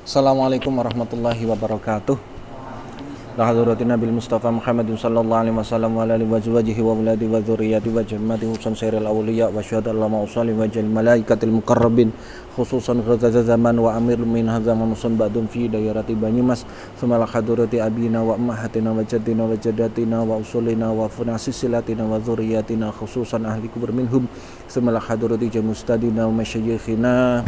Assalamualaikum warahmatullahi wabarakatuh. Lahaduratina bil Mustafa Muhammadin sallallahu alaihi wasallam wa alihi wa azwajihi wa auladi wa dzurriyyati wa jammati husan sairil awliya wa syahada allama usalli wa jal malaikatil muqarrabin khususan ghazza zaman wa amir min hazaman musan ba'dun fi dairati Banyumas thumma lahadurati abina wa ummahatina wa jaddina wa jaddatina wa usulina wa funasisilatina wa dzurriyyatina khususan ahli kubur minhum thumma lahadurati jamustadina wa masyayikhina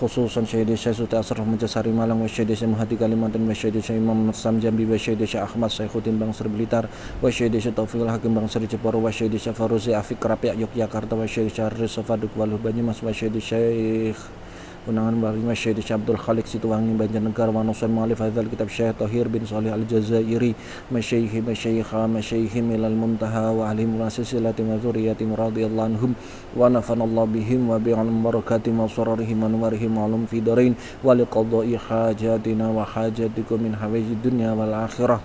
khususan Syahid Syekh Sultan Asraf Mujasari Malang wa Syahid Syekh Muhadi Kalimantan wa Syahid Syekh Imam Nassam Jambi wa Syahid Syekh Ahmad Saikhuddin Bangsar Blitar wa Syahid Syekh Taufiqul Hakim Bangsar Jepara wa Syahid Syekh Faruzi Afiq Rapi' Yogyakarta wa Syahid Syekh Haris Safaduk Waluh Banyumas wa Syahid Syekh Unangan Bali wa Syahid Syekh Abdul Khaliq Situwangi Banjarnegara wa Nusan Mu'alif Hadzal Kitab Syekh Tahir bin Shalih Al-Jazairi masyayikhim ilal muntaha wa alim wasisilatim wa dzurriyyatim radhiyallahu anhum wa nafanallahu bihim wa bi'alum barakatihim wa surarihim wa nuwarihim wa alum fi darain wa liqada'i hajatina wa hajatikum min hawaijid dunya wal akhirah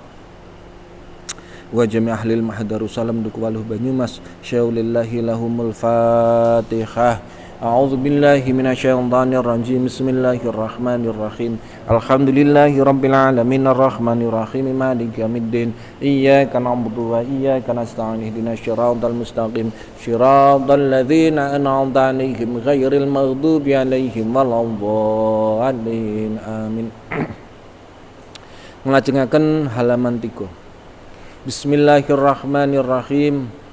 wa jami' ahlil mahdaru salam dukwaluh Banyumas syaulillahi lahumul fatihah. A'udzu billahi minasyaitonir rajim. Bismillahirrahmanirrahim. Alhamdulillahi rabbil alamin arrahmanir rahim maliki yaumiddin. Iyyaka na'budu wa iyyaka nasta'in ihdinas siratal mustaqim siratal ladzina an'amta 'alaihim ghairil maghdubi 'alaihim waladdallin. Amin. Nglajengaken halaman 3. Bismillahirrahmanirrahim.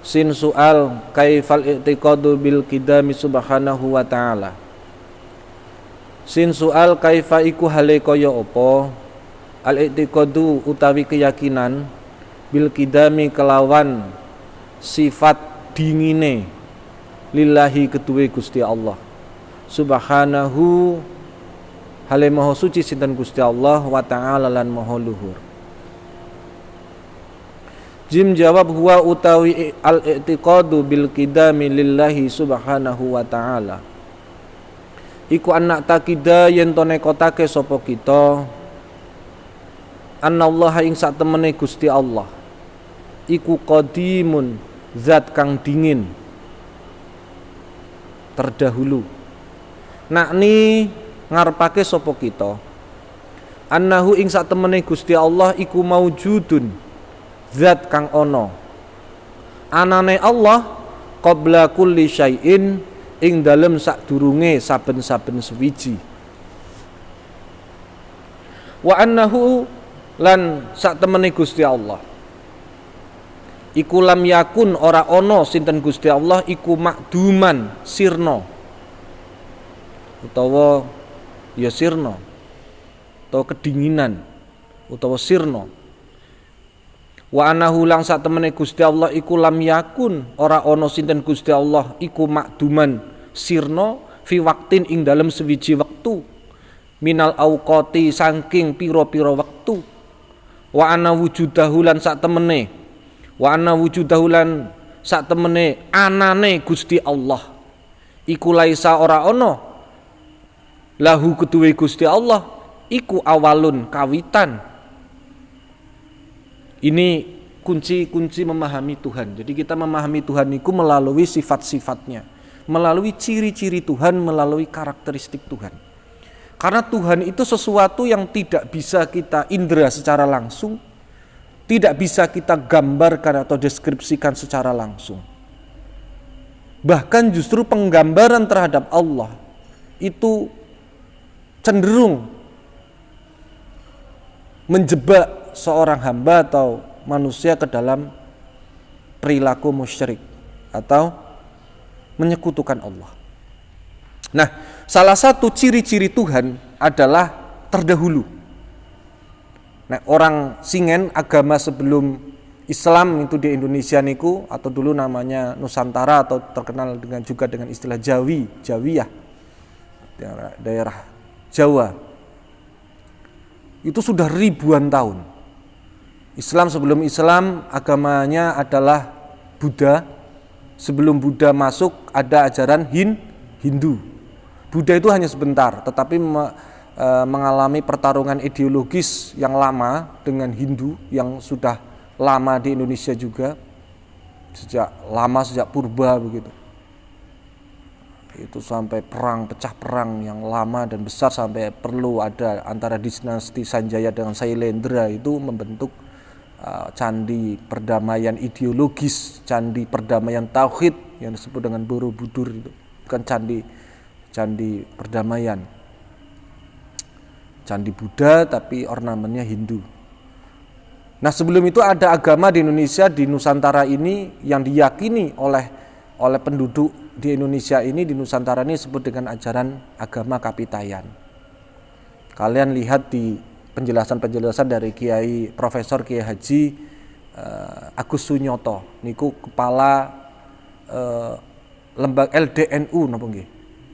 Sin soal kaifal i'tiqadu bil qidami subhanahu wa ta'ala. Sin soal kaifa iku hale kaya apa al i'tiqadu utawi keyakinan bil qidami kelawan sifat dingine lillahi keduwe Gusti Allah subhanahu hale maha suci sinten Gusti Allah wa ta'ala lan maha luhur. Jim jawab huwa utawi al-i'tiqadu bil qidami lillahi subhanahu wa ta'ala iku anak takida yen to nekotake sapa kita annallaha ing sak temene Gusti Allah iku qadimun zat kang dingin terdahulu nakni ngarepake sapa kita annahu ing sak temene Gusti Allah iku maujudun zat kang ono anane Allah qabla kulli syai'in ing dalem sadurunge saben-saben suwiji wa annahu lan sak temene Gusti Allah iku lam yakun ora ono sinten Gusti Allah iku makduman sirna utawa ya sirna utawa kedinginan utawa sirna wa anahu lang sak temene Gusti Allah iku lam yakun ora ana sinten Gusti Allah iku makduman sirna fi waktin ing dalem sewiji wektu minal auqati saking pira-pira wektu wa ana wujudahu lan sak temene anane Gusti Allah iku laisa ora ana lahu keduwe Gusti Allah iku awalun kawitan. Ini kunci-kunci memahami Tuhan. Jadi kita memahami Tuhan itu melalui sifat-sifatnya, melalui ciri-ciri Tuhan, melalui karakteristik Tuhan. Karena Tuhan itu sesuatu yang tidak bisa kita indera secara langsung, tidak bisa kita gambarkan atau deskripsikan secara langsung. Bahkan justru penggambaran terhadap Allah itu cenderung menjebak seorang hamba atau manusia ke dalam perilaku musyrik atau menyekutukan Allah. Nah, salah satu ciri-ciri Tuhan adalah terdahulu. Nah, orang Singen agama sebelum Islam itu di Indonesia niku atau dulu namanya Nusantara atau terkenal juga dengan istilah Jawiyah, daerah Jawa. Itu sudah ribuan tahun. Islam sebelum Islam agamanya adalah Buddha. Sebelum Buddha masuk ada ajaran Hindu. Buddha itu hanya sebentar, tetapi mengalami pertarungan ideologis yang lama dengan Hindu yang sudah lama di Indonesia juga, sejak purba begitu. Itu sampai pecah perang yang lama dan besar, sampai perlu ada antara dinasti Sanjaya dengan Sailendra itu membentuk candi perdamaian ideologis, candi perdamaian tauhid yang disebut dengan Borobudur. Itu bukan candi perdamaian, candi Buddha tapi ornamennya Hindu. Nah, sebelum itu ada agama di Indonesia, di Nusantara ini, yang diyakini oleh penduduk di Indonesia ini, di Nusantara ini, disebut dengan ajaran agama Kapitayan. Kalian lihat di penjelasan-penjelasan dari Profesor Kiai Haji Agus Sunyoto niku kepala lembaga LDNU napa nggih?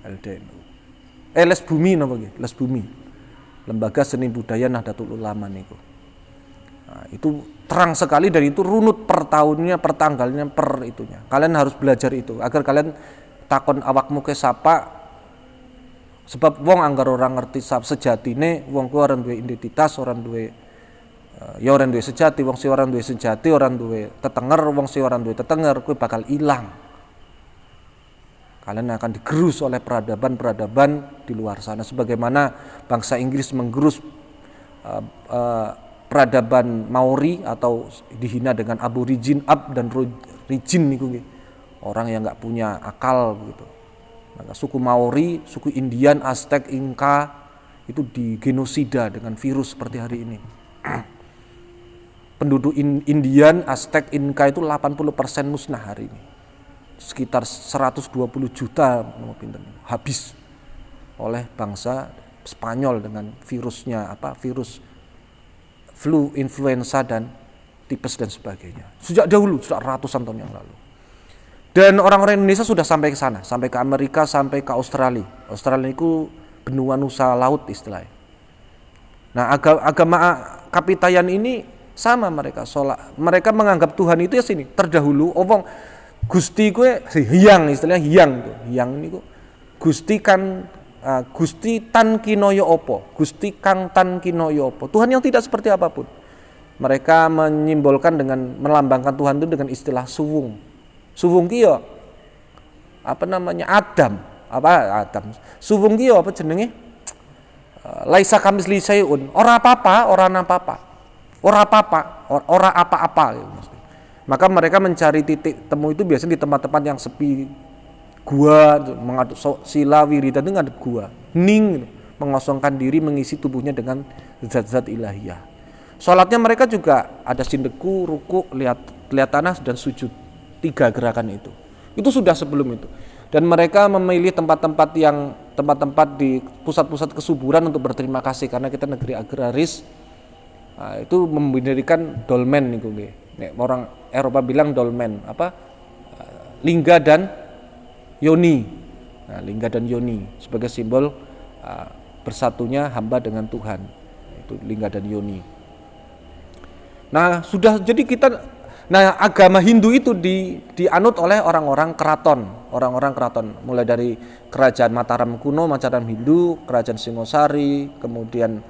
LDNU. Les Bumi napa nggih? Les Bumi. Lembaga Seni Budaya Nahdlatul Ulama niku. Nah, itu terang sekali, dan itu runut per tahunnya, per tanggalnya, per itunya. Kalian harus belajar itu agar kalian takon awakmu ke sapa, sebab wong anggar orang ngerti sejatine, wong ku orang duwe identitas, orang duwe ya orang duwe sejati, wong si orang duwe sejati, orang duwe tetenger, wong si orang duwe tetenger, kuwi bakal hilang. Kalian akan digerus oleh peradaban-peradaban di luar sana, sebagaimana bangsa Inggris menggerus peradaban Maori atau dihina dengan aborigin dan rigin niku nggih. Orang yang enggak punya akal begitu. Maka suku Maori, suku Indian, Aztec, Inca itu digenosida dengan virus seperti hari ini. Penduduk Indian, Aztec, Inca itu 80% musnah hari ini. Sekitar 120 juta habis oleh bangsa Spanyol dengan virusnya virus flu, influenza, dan tipes dan sebagainya. Sejak dahulu, sudah ratusan tahun yang lalu. Dan orang-orang Indonesia sudah sampai ke sana, sampai ke Amerika, sampai ke Australia. Australia itu benua nusa laut istilahnya. Nah, agama Kapitayan ini sama mereka. Mereka menganggap Tuhan itu ya sini terdahulu. Omong Gusti kue hiang, istilahnya hiang itu. Hiang ini kok Gusti kan Gusti tan kinoyo opo, Gusti kang tan kinoyo opo. Tuhan yang tidak seperti apapun. Mereka menyimbolkan dengan melambangkan Tuhan itu dengan istilah suwung. Suwung kiyo Adam. Adam. Suwung kiyo apa jenenge? Laisa kamisli sayun. Ora apa-apa, ora apa-apa. Ora apa-apa, ora apa-apa gitu. Maka mereka mencari titik temu itu biasanya di tempat-tempat yang sepi, gua, mengaduk sila wiridan itu ngadep gua, hening, mengosongkan diri, mengisi tubuhnya dengan zat-zat ilahiyah. Sholatnya mereka juga ada sindeku, ruku, lihat tanah, dan sujud. 3 gerakan itu sudah sebelum itu. Dan mereka memilih tempat-tempat di pusat-pusat kesuburan untuk berterima kasih, karena kita negeri agraris. Itu mendirikan dolmen niku nggih. Nek orang Eropa bilang dolmen lingga dan yoni. Nah, lingga dan yoni sebagai simbol bersatunya hamba dengan Tuhan. Itu lingga dan yoni. Nah, sudah jadi agama Hindu itu dianut oleh orang-orang keraton, mulai dari kerajaan Mataram kuno, Mataram Hindu, kerajaan Singosari, kemudian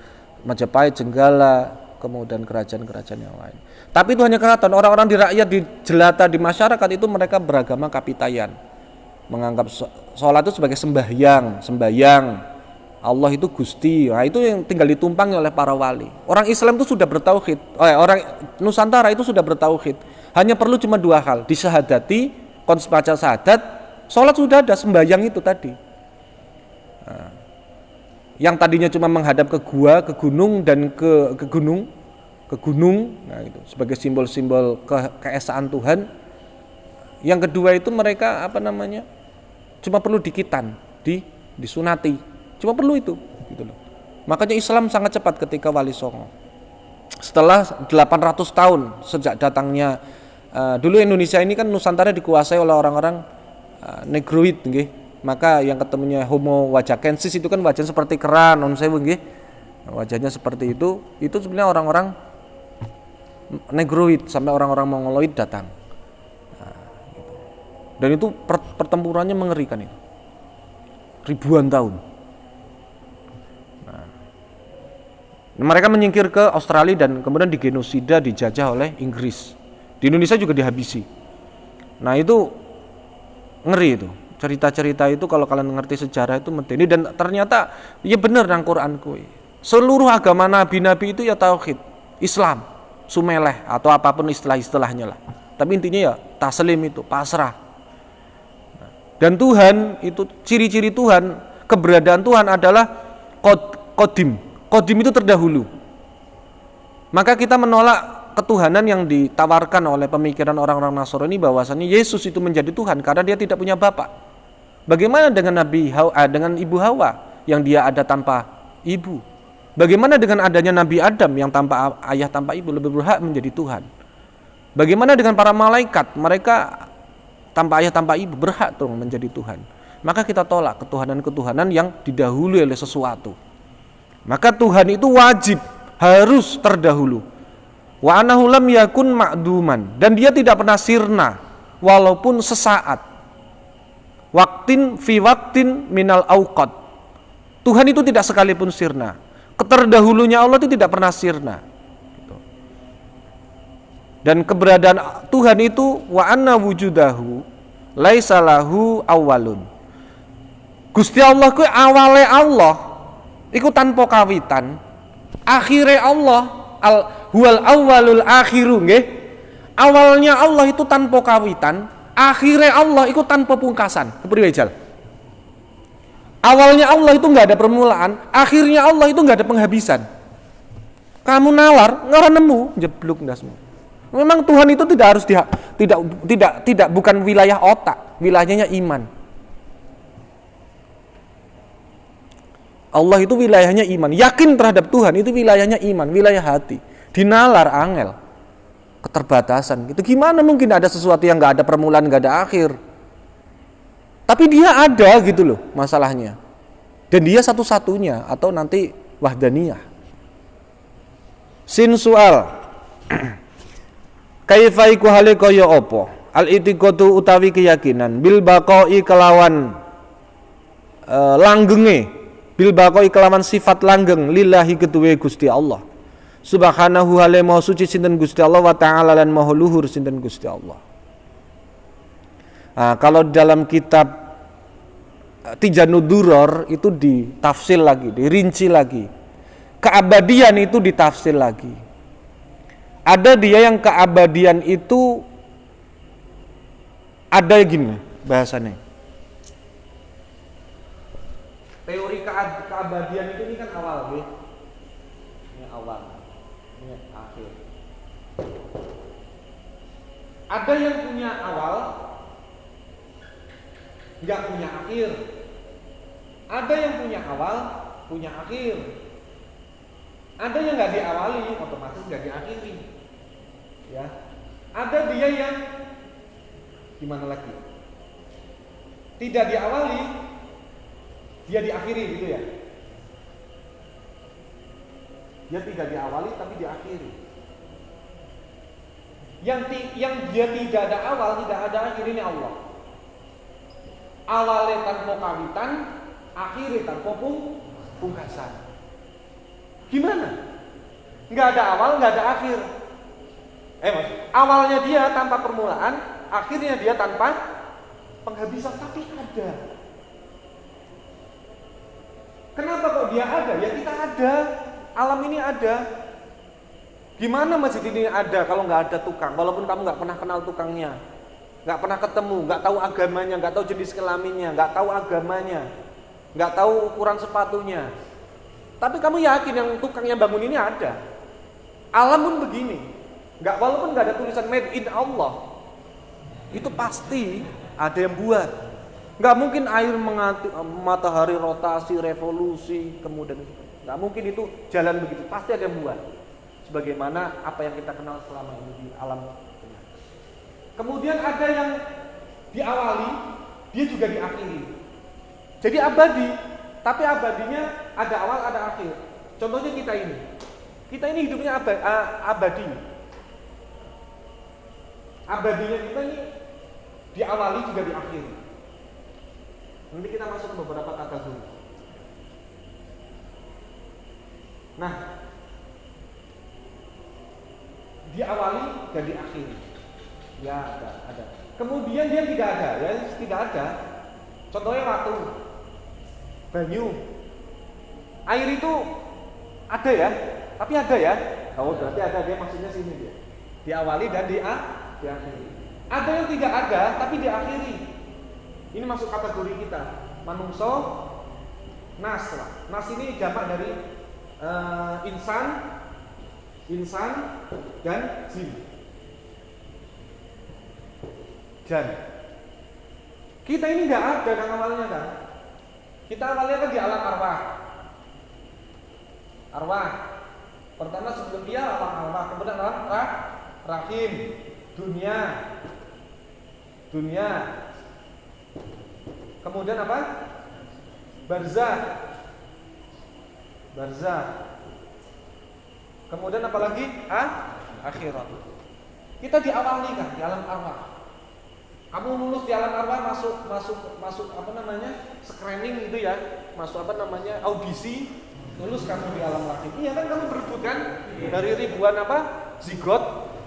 Majapahit, Jenggala, kemudian kerajaan-kerajaan yang lain. Tapi itu hanya keraton. Orang-orang di rakyat, di jelata, di masyarakat itu mereka beragama Kapitayan, menganggap sholat itu sebagai sembahyang. Allah itu Gusti. Nah, itu yang tinggal ditumpangi oleh para wali. Orang Islam itu sudah bertauhid. Orang Nusantara itu sudah bertauhid. Hanya perlu cuma 2 hal: disyahadati, baca syahadat, sholat sudah ada, sembahyang itu tadi. Nah, yang tadinya cuma menghadap ke gua, ke gunung, dan ke gunung, nah itu sebagai simbol-simbol keesaan Tuhan. Yang kedua itu mereka cuma perlu dikitan, disunati, cuma perlu itu, gitu loh. Makanya Islam sangat cepat ketika Wali Songo. Setelah 800 tahun sejak datangnya, dulu Indonesia ini kan Nusantara dikuasai oleh orang-orang Negroid, nggih. Maka yang ketemunya Homo wajakensis itu kan wajahnya seperti keran, wajahnya seperti itu sebenarnya orang-orang Negroid, sampai orang-orang Mongoloid datang. Gitu. Dan itu pertempurannya mengerikan itu, ribuan tahun. Mereka menyingkir ke Australia dan kemudian digenosida, dijajah oleh Inggris. Di Indonesia juga dihabisi. Nah, itu ngeri itu. Cerita-cerita itu kalau kalian ngerti sejarah itu medeni, dan ternyata ya bener nang Quran kuwi. Seluruh agama nabi-nabi itu ya tauhid, Islam, sumeleh atau apapun istilah-istilahnya lah. Tapi intinya ya taslim, itu pasrah. Dan Tuhan itu, ciri-ciri Tuhan, keberadaan Tuhan adalah kodim. Kodim itu terdahulu. Maka kita menolak ketuhanan yang ditawarkan oleh pemikiran orang-orang Nasrani bahwasannya Yesus itu menjadi Tuhan karena dia tidak punya bapak. Bagaimana dengan dengan Ibu Hawa yang dia ada tanpa ibu? Bagaimana dengan adanya Nabi Adam yang tanpa ayah tanpa ibu lebih berhak menjadi Tuhan? Bagaimana dengan para malaikat? Mereka tanpa ayah tanpa ibu berhak tuh menjadi Tuhan. Maka kita tolak ketuhanan-ketuhanan yang didahului oleh sesuatu. Maka Tuhan itu wajib, harus terdahulu. Wa anahu lam yakun ma'duman, dan dia tidak pernah sirna walaupun sesaat. Waktin fi waktin minal auqat. Tuhan itu tidak sekalipun sirna. Keterdahulunya Allah itu tidak pernah sirna. Dan keberadaan Tuhan itu wa anna wujudahu laisa lahu awalun. Gusti Allah ku awale Allah iku tanpa kawitan, akhire Allah huwal awwalul akhiru nggih. Awalnya Allah itu tanpa kawitan, akhirnya Allah itu tanpa pungkasan. Kepriwe jal? Awalnya Allah itu nggak ada permulaan, akhirnya Allah itu nggak ada penghabisan. Kamu nalar, nggak nemu, jeblok ndasmu. Memang Tuhan itu tidak harus tidak bukan wilayah otak, wilayahnya iman. Allah itu wilayahnya iman. Yakin terhadap Tuhan itu wilayahnya iman, wilayah hati. Dinalar angel, keterbatasan gitu. Gimana mungkin ada sesuatu yang nggak ada permulaan, nggak ada akhir? Tapi dia ada gitu loh masalahnya. Dan dia satu-satunya atau nanti wahdaniyah. Sin soal. Kaifa iku hale kaya apa? Al itiqatu utawi keyakinan bil baqai kelawan langgenge, bil baqai kelawan sifat langgeng lillahi ketuwe Gusti Allah. Subhanahu hale maha suci sinten Gusti Allah, wa ta'ala lan maha luhur sinten Gusti Allah. Nah, kalau dalam kitab Tijanud Duror itu ditafsir lagi, dirinci lagi. Keabadian itu ditafsir lagi. Ada dia yang keabadian itu ada gini bahasanya. Teori keabadian itu ini kan awal, gitu. Ini awal. Akhir. Ada yang punya awal, nggak punya akhir. Ada yang punya awal, punya akhir. Ada yang nggak diawali, otomatis nggak diakhiri. Ya, ada dia yang gimana lagi? Tidak diawali, dia diakhiri gitu ya. Dia tidak diawali tapi diakhiri. Yang dia tidak ada awal, tidak ada akhir, ini Allah. Awalnya tanpa kawitan, akhirnya tanpa pungkasan. Gimana? Nggak ada awal, nggak ada akhir. Awalnya dia tanpa permulaan, akhirnya dia tanpa penghabisan, tapi ada. Kenapa kok dia ada? Ya kita ada. Alam ini ada. Gimana masjid ini ada kalau nggak ada tukang? Walaupun kamu nggak pernah kenal tukangnya, nggak pernah ketemu, nggak tahu agamanya, nggak tahu jenis kelaminnya, nggak tahu agamanya, nggak tahu ukuran sepatunya. Tapi kamu yakin yang tukang yang bangun ini ada. Alam pun begini. Walaupun nggak ada tulisan made in Allah, itu pasti ada yang buat. Nggak mungkin air matahari rotasi, revolusi, kemudian nggak mungkin itu jalan begitu. Pasti ada yang buat. Sebagaimana apa yang kita kenal selama ini di alam. Kemudian ada yang diawali, dia juga diakhiri. Jadi abadi, tapi abadinya ada awal, ada akhir. Contohnya kita ini. Kita ini hidupnya abadi. Abadinya kita ini diawali juga diakhiri. Nanti kita masuk ke beberapa kategori. Nah, diawali dan diakhiri. Ya ada. Kemudian dia tidak ada, ya tidak ada. Contohnya watu, banyu, air itu ada ya, tapi ada ya. Oh berarti ada, dia maksudnya sini dia. Diawali dan diakhiri. Ada yang tidak ada tapi diakhiri. Ini masuk kategori kita. Manungso, nas lah. Nas ini jamak dari insan dan jin. Kita ini nggak ada kan awalnya kan. Kita awalnya kan di alam arwah. Arwah. Pertama sebelum dia alam arwah, kemudian alam rahim, dunia. Kemudian apa? Barzah. Kemudian apa lagi? Akhirat. Kita diawali kan di alam arwah. Kamu lulus di alam arwah masuk apa namanya? Screening itu ya. Masuk apa namanya? Audisi. Lulus kamu di alam rahim. Iya kan kamu berebut kan? Dari ribuan apa? Zigot.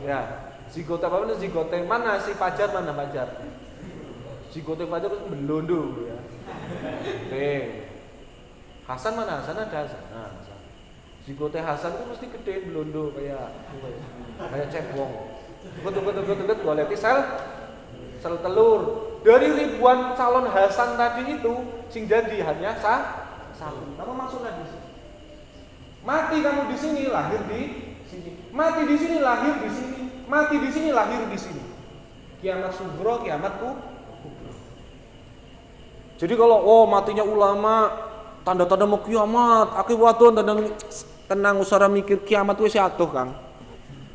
Ya. Zigot apa namanya? Zigote mana si Fajar mana Fajar? Zigote Fajar itu belondo ya. Hasan mana? Hasan ada Hasan. Nah, zigote Hasan itu mesti gede belondo kayak cebong. Betul goleti sel telur. Dari ribuan calon Hasan tadi itu sing jadi hanya satu. Kamu masuklah di sini. Mati kamu di sini, lahir di sini. Mati di sini, lahir di sini. Mati di sini, lahir di sini. Kiamat sugro, kiamat kubro. Jadi kalau matinya ulama, tanda-tanda mau kiamat, akibatun tenang usara mikir kiamat wis atuh Kang.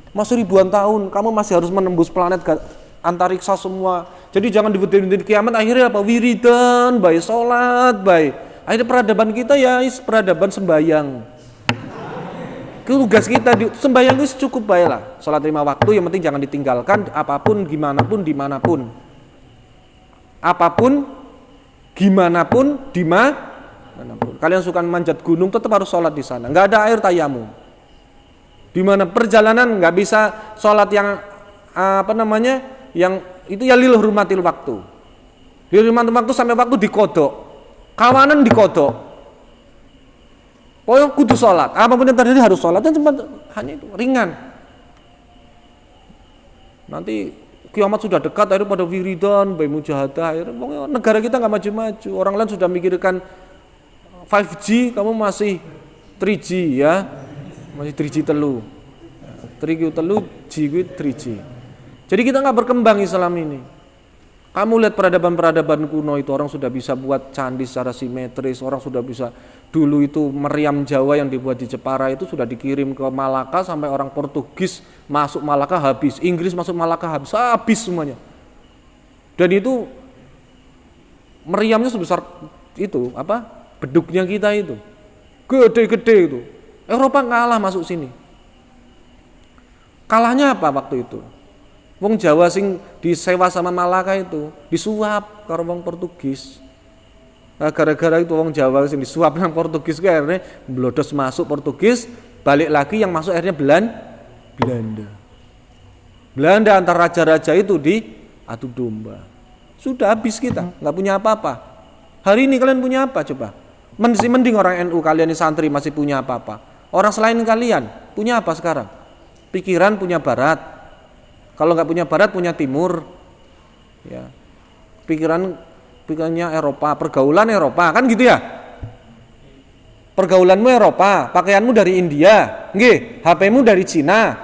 Masih ribuan tahun, kamu masih harus menembus planet antariksa semua. Jadi jangan dibetin kiamat akhirnya apa? Wiridan, baik salat, baik. Akhirnya peradaban kita ya peradaban sembayang. Tugas kita sembahyang itu cukup baik lah. Salat 5 waktu yang penting jangan ditinggalkan apapun gimanapun dimanapun. Apapun gimanapun dimanapun. Kalian suka manjat gunung tetap harus sholat di sana. Nggak ada air tayamum. Di mana perjalanan nggak bisa sholat yang yang itu ya lil hurmatil waktu. Lil hurmatil waktu sampai waktu dikodok. Kawanan dikodok. Pokoknya kudu sholat, apapun yang terjadi harus sholat dan cuma hanya itu ringan. Nanti kiamat sudah dekat, akhirnya pada wiridan, bayi mujahadah, akhirnya negara kita nggak maju-maju. Orang lain sudah mikirkan 5G, kamu masih 3G ya, masih 3G telu, 3G telu, G 3G. Jadi kita nggak berkembang Islam ini. Kamu lihat peradaban-peradaban kuno itu orang sudah bisa buat candi secara simetris, orang sudah bisa dulu itu meriam Jawa yang dibuat di Jepara itu sudah dikirim ke Malaka sampai orang Portugis masuk Malaka habis, Inggris masuk Malaka habis semuanya. Dan itu meriamnya sebesar itu beduknya kita itu, gede-gede itu. Eropa kalah masuk sini. Kalahnya apa waktu itu? Wong Jawa sing disewa sama Malaka itu disuap karo wong Portugis. Nah, gara-gara itu wong Jawa sing disuap nang Portugis ke akhirnya blodos masuk Portugis, balik lagi yang masuk akhirnya Belanda. Belanda antar raja-raja itu diadu domba. Sudah habis kita, nggak punya apa-apa. Hari ini kalian punya apa coba? Mending orang NU kalian ini santri masih punya apa-apa. Orang selain kalian punya apa sekarang? Pikiran punya barat. Kalau nggak punya barat punya timur, ya pikirannya Eropa, pergaulan Eropa kan gitu ya. Pergaulanmu Eropa, pakaianmu dari India, nggih, HP-mu dari Cina,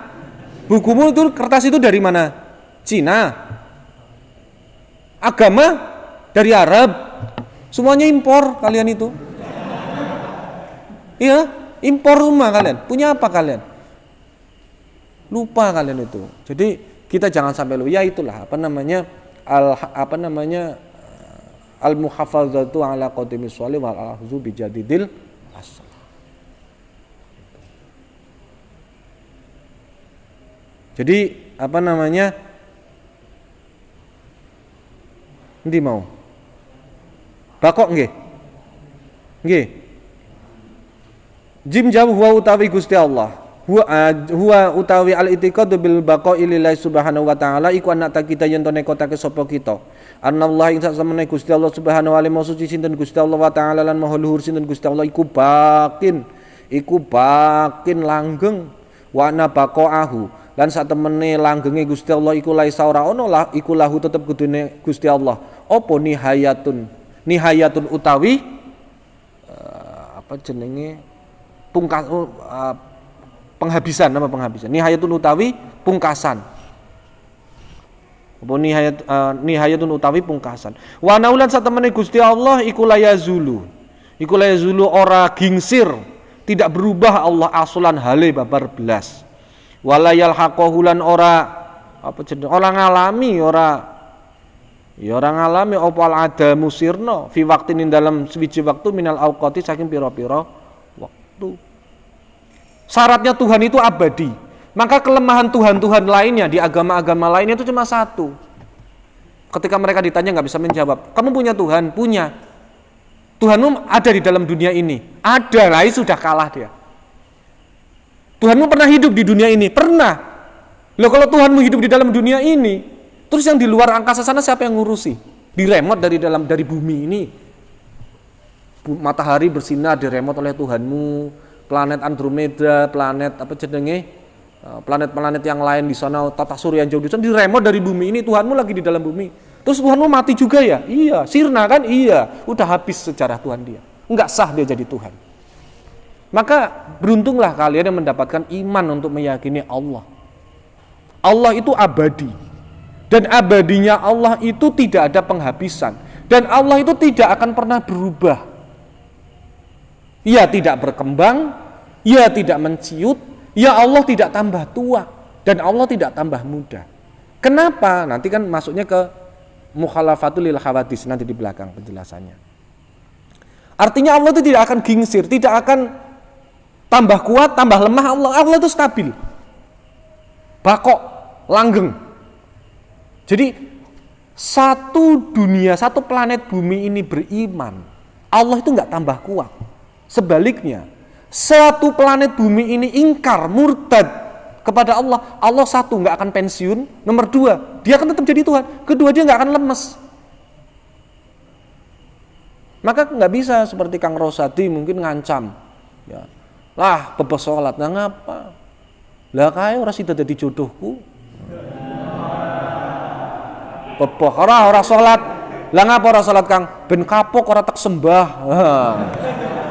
bukumu itu kertas itu dari mana? Cina. Agama dari Arab, semuanya impor kalian itu. Iya, impor rumah kalian. Punya apa kalian? Lupa kalian itu. Jadi kita jangan sampai lupa. Ya itulah al muhafazatu ala qadimis sholih wal ahzu bi jadidil asal. Jadi Endi mau? Bakok nggih? Nggih. Jim jauh wa utawi Gusti Allah. huwa utawi al-i'tiqadu bil baqa'i lillahi subhanahu wa ta'ala iku anak kita yen to nekotake sapa kita anallah ing sak semene Gusti Allah subhanahu wa ta'ala maha suci sinten Gusti Allah wa ta'ala lan maha luhur sinten Gusti Allah iku bakin langgeng wa ana baqa'ahu lan sak temene langgenge Gusti Allah iku laisa ora ono lah iku lahu tetep kudune Gusti Allah apa nihayatun utawi apa jenenge penghabisan nihayatun utawi pungkasan apa nihayatun utawi pungkasan wa naulan satemene Gusti Allah iku layazulu ora gingsir tidak berubah Allah asulan hale babar belas walayal haqahulan ora apa jeneng orang ngalami apa al adamu sirna fi waqtin dalam swiji waktu minal auqati saking pira-pira waktu. Syaratnya Tuhan itu abadi. Maka kelemahan Tuhan-Tuhan lainnya di agama-agama lainnya itu cuma satu. Ketika mereka ditanya nggak bisa menjawab. Kamu punya Tuhan? Punya. Tuhanmu ada di dalam dunia ini? Ada, lah sudah kalah dia. Tuhanmu pernah hidup di dunia ini? Pernah. Loh kalau Tuhanmu hidup di dalam dunia ini, terus yang di luar angkasa sana siapa yang ngurusi? Diremot dari bumi ini. Matahari bersinar diremot oleh Tuhanmu. Planet Andromeda, planet planet-planet yang lain di sana, tata surya yang jauh di sana diremot dari bumi ini. Tuhanmu lagi di dalam bumi. Terus Tuhanmu mati juga ya? Iya. Sirna kan? Iya. Udah habis sejarah Tuhan dia. Enggak sah dia jadi Tuhan. Maka beruntunglah kalian yang mendapatkan iman untuk meyakini Allah. Allah itu abadi. Dan abadinya Allah itu tidak ada penghabisan. Dan Allah itu tidak akan pernah berubah. Ia tidak berkembang, ia tidak menciut, ya Allah tidak tambah tua, dan Allah tidak tambah muda. Kenapa? Nanti kan masuknya ke mukhalafatul lil khawadis nanti di belakang penjelasannya. Artinya Allah itu tidak akan gingsir, tidak akan tambah kuat, tambah lemah. Allah itu stabil, bakok, langgeng. Jadi satu dunia, satu planet bumi ini beriman, Allah itu nggak tambah kuat. Sebaliknya, satu planet bumi ini ingkar, murtad kepada Allah. Allah satu, nggak akan pensiun. Nomor dua, dia akan tetap jadi Tuhan. Kedua, dia nggak akan lemes. Maka nggak bisa seperti Kang Rosadi mungkin ngancam. Ya. Lah, bebas sholat, nah ngapa? Lah kaya orang sida jadi jodohku. Bebas, orang sholat. Lah ngapa orang sholat Kang? Ben kapok orang tak sembah.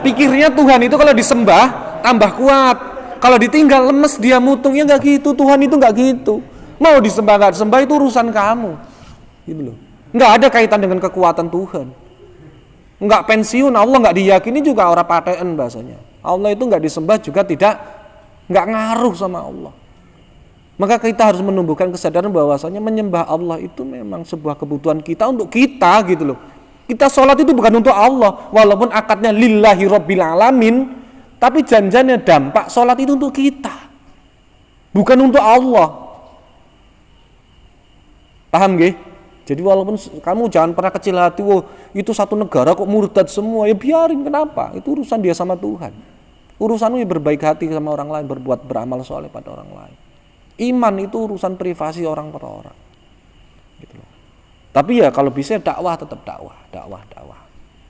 Pikirnya Tuhan itu kalau disembah tambah kuat, kalau ditinggal lemes dia mutung. Ya nggak gitu, Tuhan itu nggak gitu. Mau disembah nggak disembah itu urusan kamu, gitu loh. Nggak ada kaitan dengan kekuatan Tuhan. Nggak pensiun, Allah nggak diyakini juga orang paten bahasanya. Allah itu nggak disembah juga nggak ngaruh sama Allah. Maka kita harus menumbuhkan kesadaran bahwasanya menyembah Allah itu memang sebuah kebutuhan kita untuk kita, gitu loh. Kita sholat itu bukan untuk Allah, walaupun akadnya lillahi rabbil alamin, tapi janjinya dampak sholat itu untuk kita, bukan untuk Allah. Paham gak? Jadi walaupun kamu jangan pernah kecil hati, itu satu negara kok murtad semua, ya biarin, kenapa? Itu urusan dia sama Tuhan. Urusanmu ya berbaik hati sama orang lain, beramal soleh pada orang lain. Iman itu urusan privasi orang per orang. Gitu loh. Tapi ya kalau bisa dakwah tetap dakwah.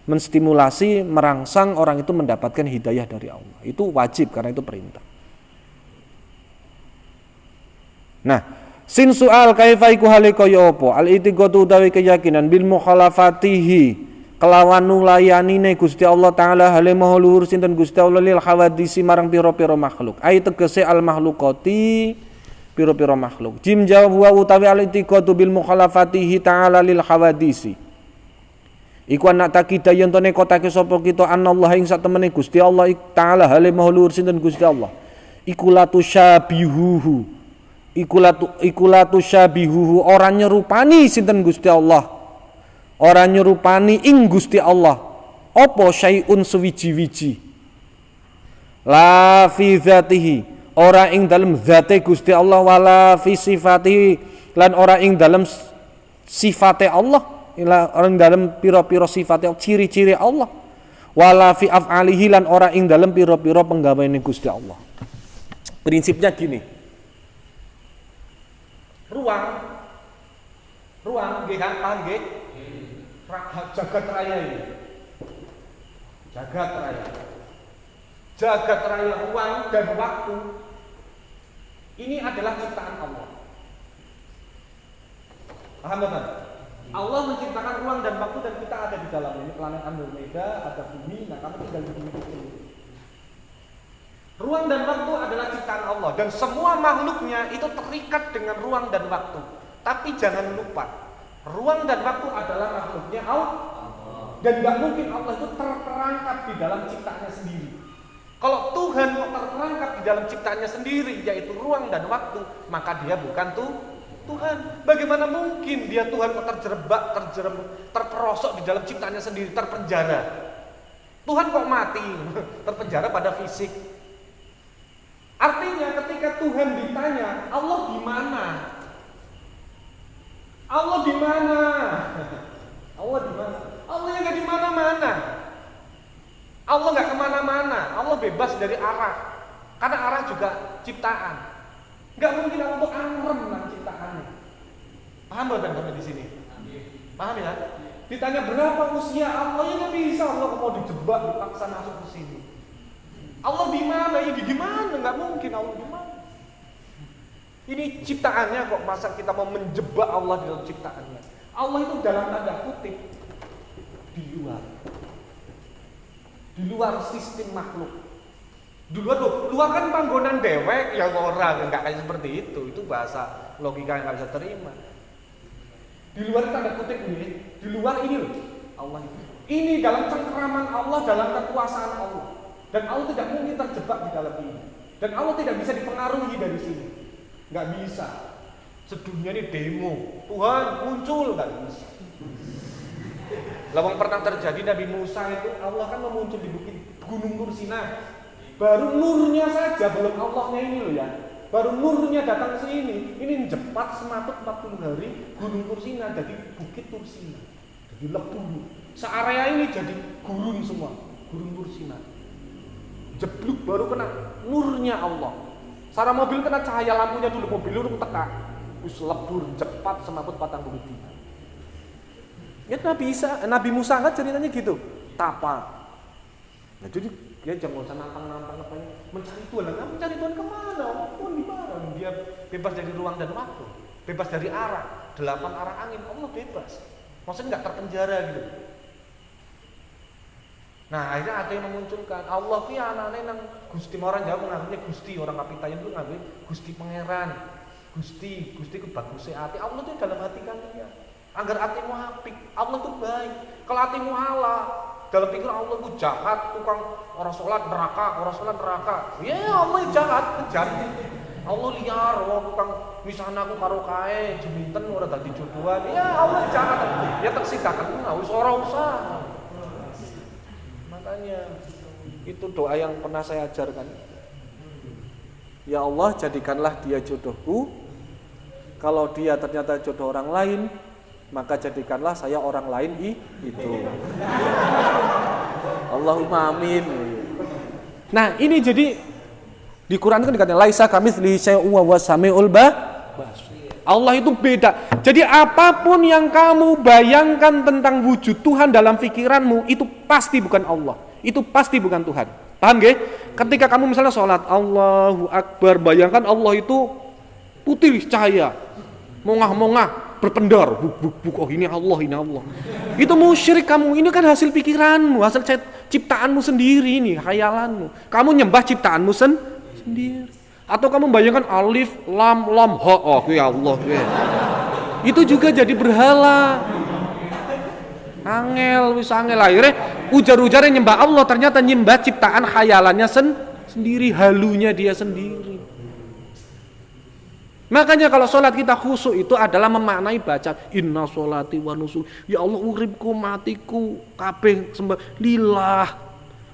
Menstimulasi, merangsang orang itu mendapatkan hidayah dari Allah. Itu wajib karena itu perintah. Nah, sin soal kaifa iku hale kaya apa? Al-i'tiqadu utawi keyakinan bil mukhalafatihi kelawan nulayanine Gusti Allah taala hale maha luhur sinten Gusti Allah lil hawadisi marang pira-pira makhluk. Ai tegese al makhluqati pira-pira makhluk. Jim jawab wa utawi al-i'tiqadu bil mukhalafatihi ta'ala lil hawadisi. Iku anak takida yen to nekotake sapa kita anallah ing satemene Gusti Allah taala hale maha luhur sinten Gusti Allah. Iku latu syabihuhu. Iku latu syabihuhu ora nyerupani sinten Gusti Allah. Ora nyerupani ing Gusti Allah. Apa syai'un suwiji-wiji. La fi dzatihi ora ing dalem zate Gusti Allah wala fi sifatihi lan ora ing dalem sifate Allah, orang dalam pira-pira sifate ciri-ciri Allah, wala fi af'alihi lan ora ing dalem pira-pira penggaweane Gusti Allah. Prinsipnya gini. Ruang nggih kan, paham nggih? Jagat raya ini. Jagat raya ruang dan waktu ini adalah ciptaan Allah. Paham betul? Allah menciptakan ruang dan waktu dan kita ada di dalamnya. Ini planet Andromeda, ada bumi, nah kamu tinggal di bumi itu. Ruang dan waktu adalah ciptaan Allah dan semua makhluknya itu terikat dengan ruang dan waktu. Tapi jangan lupa, ruang dan waktu adalah makhluknya Allah. Dan gak mungkin Allah itu terperangkap di dalam ciptaannya sendiri. Kalau Tuhan kok terperangkap di dalam ciptaannya sendiri, yaitu ruang dan waktu, maka dia bukan Tuhan. Bagaimana mungkin dia Tuhan kok terperosok di dalam ciptaannya sendiri, terpenjara. Tuhan kok mati, terpenjara pada fisik. Artinya ketika Tuhan ditanya, Allah di mana? Allah di mana? Allah di mana? Allah yang nggak di mana-mana. Allah nggak kemana-mana. Allah bebas dari arah. Karena arah juga ciptaan. Nggak mungkin Allah tuh angrem dengan ciptaannya. Paham nggak sampai di sini? Paham ya? Ditanya berapa usia Allah, ya nggak bisa. Allah mau dijebak, dipaksa masuk ke sini. Allah di mana? Ya di mana? Nggak mungkin Allah di mana. Ini ciptaannya kok, masa kita mau menjebak Allah di dalam ciptaannya? Allah itu dalam tanda kutip di luar sistem makhluk. Luar kan panggonan dewek yang orang nggak kayak seperti itu bahasa logika yang nggak bisa terima. Di luar tanda kutip ini, di luar ini loh Allah ini dalam cengkeraman Allah, dalam kekuasaan Allah, dan Allah tidak mungkin terjebak di dalam ini, dan Allah tidak bisa dipengaruhi dari sini, nggak bisa. Sedunia ini demo, Tuhan muncul, nggak bisa. Lawang pernah terjadi Nabi Musa itu Allah kan memuncul di bukit Gunung Nur Sinai. Baru nurnya saja, belum Allahnya ini loh ya. Baru nurnya datang sini, ini cepat sematut 40 hari Gunung Nur Sinai jadi bukit Nur Sinai. Jadi lebur. Searea ini jadi gurun semua, Gunung Nur Sinai. Jebluk baru kena nurnya Allah. Sarah mobil kena cahaya lampunya dulu, mobil urung teka. Wis lebur cepat sematut 40 dina. Ya Nabi Musa kan ceritanya gitu, tapa. Nah jadi dia jangan usah nampang apa mencari Tuhan. Nah, mencari Tuhan kemana? Tuhan di mana? Dia bebas dari ruang dan waktu, bebas dari arah, 8 arah angin. Allah bebas, maksudnya nggak terpenjara gitu. Nah akhirnya ada yang memunculkan Allah ki anane nang Gusti, orang Jawa menganggapnya Gusti, orang Kapitayan itu nganggapnya Gusti Pangeran. Gusti ku bagusnya hati. Allah tuh dalam hati kalian. Agar hatimu apik, Allah tuh baik. Kalau hatimu Allah, dalam pikiran Allah tuh jahat, tukang orang sholat neraka. Ya Allah jahat, kejam. Allah liar, tukang misalnya aku karo kae jeminten ora dadi jodohan. Ya Allah jahat. Ya tak sidakan wis ora usah. Makanya itu doa yang pernah saya ajarkan. Ya Allah, jadikanlah dia jodohku. Kalau dia ternyata jodoh orang lain, maka jadikanlah saya orang lain itu. Allahumma amin. Nah, ini jadi di Quran kan dikatakan laisa kamitslihi syai'un wa huwas samiul basir. Allah itu beda. Jadi apapun yang kamu bayangkan tentang wujud Tuhan dalam pikiranmu itu pasti bukan Allah. Itu pasti bukan Tuhan. Paham nggih? Ketika kamu misalnya sholat Allahu Akbar, bayangkan Allah itu putih cahaya, mongah-mongah, berpendar, buk, oh ini Allah. Itu musyrik kamu, ini kan hasil pikiranmu, hasil ciptaanmu sendiri ini, khayalanmu. Kamu nyembah ciptaanmu sendiri. Atau kamu bayangkan alif, lam, ha, oh ya Allah. Itu juga jadi berhala. Angel akhirnya ujar-ujar nyembah Allah, ternyata nyembah ciptaan khayalannya sendiri, halunya dia sendiri. Makanya kalau sholat kita khusyuk itu adalah memaknai baca inna sholati wa nusuki, ya Allah uripku matiku kabeh sembah lillah.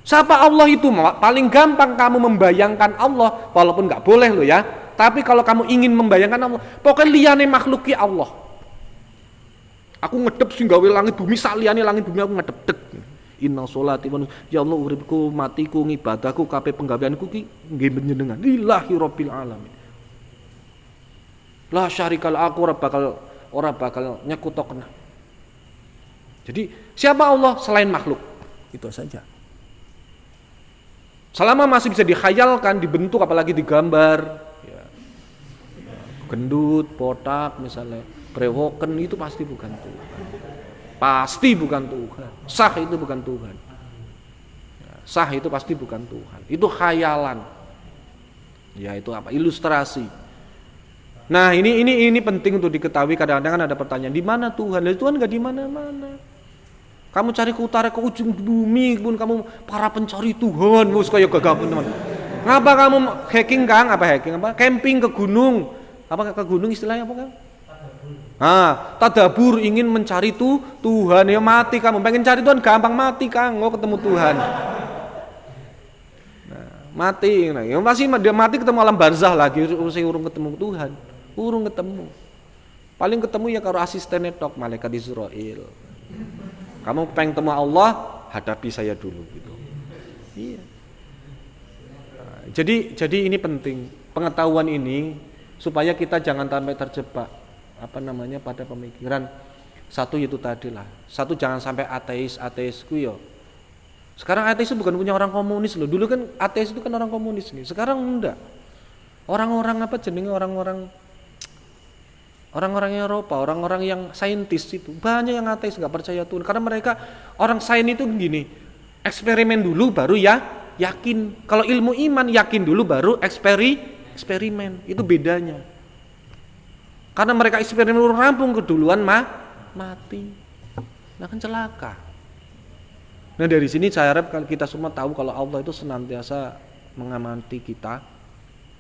Siapa Allah itu? Paling gampang kamu membayangkan Allah, walaupun nggak boleh loh ya, tapi kalau kamu ingin membayangkan Allah, pokoknya liyane makhluki Allah. Aku ngedep sing gawe langit bumi, saliyane langit bumi aku ngedep. Inna sholati wa ya Allah uripku, matiku, ngibadahku, kabeh penggaweanku ki nggih panjenengan. Lillahi rabbil alamin. La syarikal aku ora bakal nyekutokna. Jadi siapa Allah selain makhluk? Itu saja. Selama masih bisa dikhayalkan, dibentuk, apalagi digambar, ya. Gendut, botak misalnya, brewoken, itu pasti bukan Tuhan. Pasti bukan Tuhan. Sah itu bukan Tuhan. Ya, sah itu pasti bukan Tuhan. Itu khayalan. Ya itu apa? Ilustrasi. Nah ini penting untuk diketahui. Kadang-kadang kan ada pertanyaan, di mana Tuhan? Lah Tuhan nggak di mana-mana. Kamu cari ke utara, ke ujung bumi pun kamu para pencari Tuhan, wis kaya gagah pun teman. Ngapa kamu hiking Kang? Camping ke gunung. Apa ke gunung istilahnya apa Kang? Tadabur ingin mencari Tuhan, ya mati kamu. Pengen cari Tuhan gampang, mati Kang, mau ketemu Tuhan. Nah, mati. Nah, ya masih dia mati ketemu alam barzah lagi, urung ketemu Tuhan. Urung ketemu. Paling ketemu ya karo asistennya tok malaikat Israil. Kamu pengen ketemu Allah, hadapi saya dulu gitu. Iya. Nah, jadi ini penting pengetahuan ini supaya kita jangan sampai terjebak pada pemikiran satu itu tadi lah. Satu jangan sampai ateisku yo. Sekarang ateis itu bukan punya orang komunis loh. Dulu kan ateis itu kan orang komunis nih. Sekarang enggak. Orang-orang Eropa, orang-orang yang saintis itu banyak yang ateis, nggak percaya Tuhan karena mereka orang sains itu gini, eksperimen dulu baru ya yakin. Kalau ilmu iman yakin dulu baru eksperimen, itu bedanya. Karena mereka eksperimen rampung keduluan mati, nah kan celaka. Nah dari sini saya harap kita semua tahu kalau Allah itu senantiasa mengamati kita.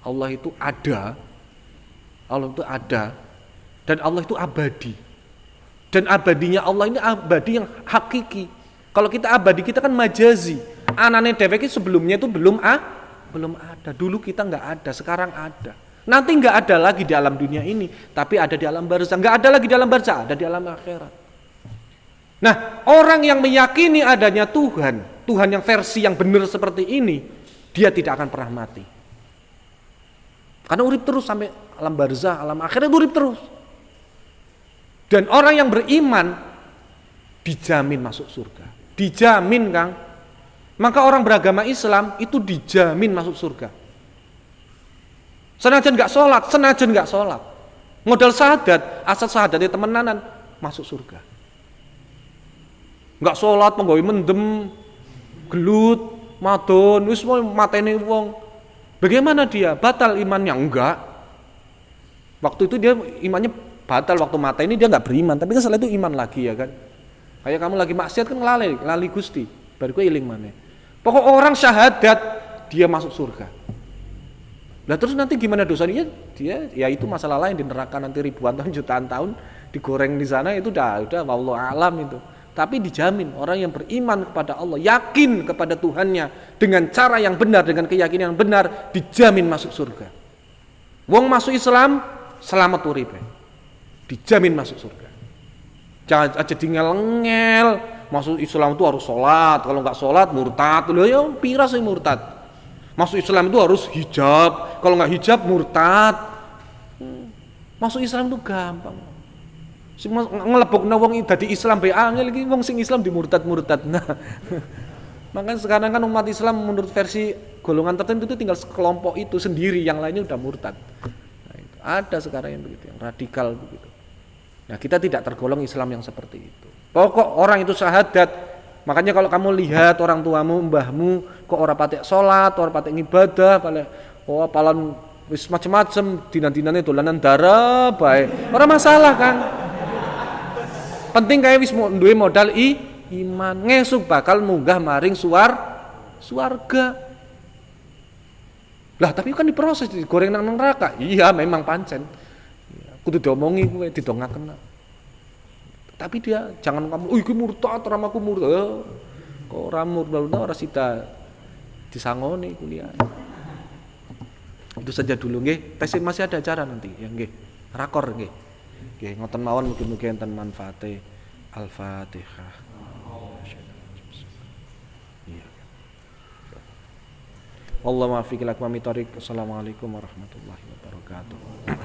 Allah itu ada. Dan Allah itu abadi. Dan abadinya Allah ini abadi yang hakiki. Kalau kita abadi, kita kan majazi. Anane dheweke sebelumnya itu belum ada. Dulu kita nggak ada, sekarang ada. Nanti nggak ada lagi di alam dunia ini, tapi ada di alam barzah. Nggak ada lagi di alam barzah, ada di alam akhirat. Nah, orang yang meyakini adanya Tuhan yang versi yang benar seperti ini, dia tidak akan pernah mati. Karena urip terus sampai alam barzah, alam akhirat urip terus. Dan orang yang beriman dijamin masuk surga. Dijamin Kang. Maka orang beragama Islam itu dijamin masuk surga. Senajan gak sholat. Modal syahadat, asal syahadatnya temenanan, masuk surga. Gak sholat, penggawe mendem, gelut, madon, wis mau mateni wong. Bagaimana dia? Batal imannya? Enggak. Waktu itu dia imannya batal, waktu mata ini dia nggak beriman, tapi kan setelah itu iman lagi ya kan. Kayak kamu lagi maksiat kan lali Gusti, baru gue iling mana. Pokok orang syahadat dia masuk surga. Lah terus nanti gimana dosanya? Dia ya itu masalah lain, di neraka nanti ribuan tahun, jutaan tahun digoreng di sana, itu udah wallahu alam itu. Tapi dijamin orang yang beriman kepada Allah, yakin kepada Tuhannya dengan cara yang benar, dengan keyakinan yang benar, dijamin masuk surga. Wong masuk Islam selamat uripe. Dijamin masuk surga. Jangan aja dingel-ngel. Masuk Islam itu harus sholat. Kalau nggak sholat murtad. Loh ya pira sih murtad. Masuk Islam itu harus hijab. Kalau nggak hijab murtad. Masuk Islam itu gampang. Ngelebokna wong dadi Islam bae angel iki wong sing Islam dimurtad-murtad. Nah. Makanya sekarang kan umat Islam menurut versi golongan tertentu itu tinggal sekelompok itu sendiri, yang lainnya udah murtad. Nah, itu. Ada sekarang yang begitu, yang radikal begitu. Nah kita tidak tergolong Islam yang seperti itu. Pokok orang itu syahadat. Makanya kalau kamu lihat orang tuamu, mbahmu kok orang patek sholat, orang patek ibadah, palan wis macam-macam, dinan-dinane dolanan darah bae. Ora masalah kan. Penting kayak wis duwe modal iman, ngesuk bakal munggah maring suarga. Lah tapi kan diproses, digoreng nang neraka. Iya memang pancen. Kudu diomongi kowe didongaken. Tapi dia jangan kamu, iki murtad, ramaku murtad. Kok ora murtad ora sida disangoni kuliah. Itu saja dulu nggih. Tes masih ada acara nanti ya nggih. Rakor nggih. Nggih ngoten mawon mugi-mugi enten manfaate. Al-Fatihah. Allahumma afiq ila aqwamit thoriq. Assalamualaikum warahmatullahi wabarakatuh.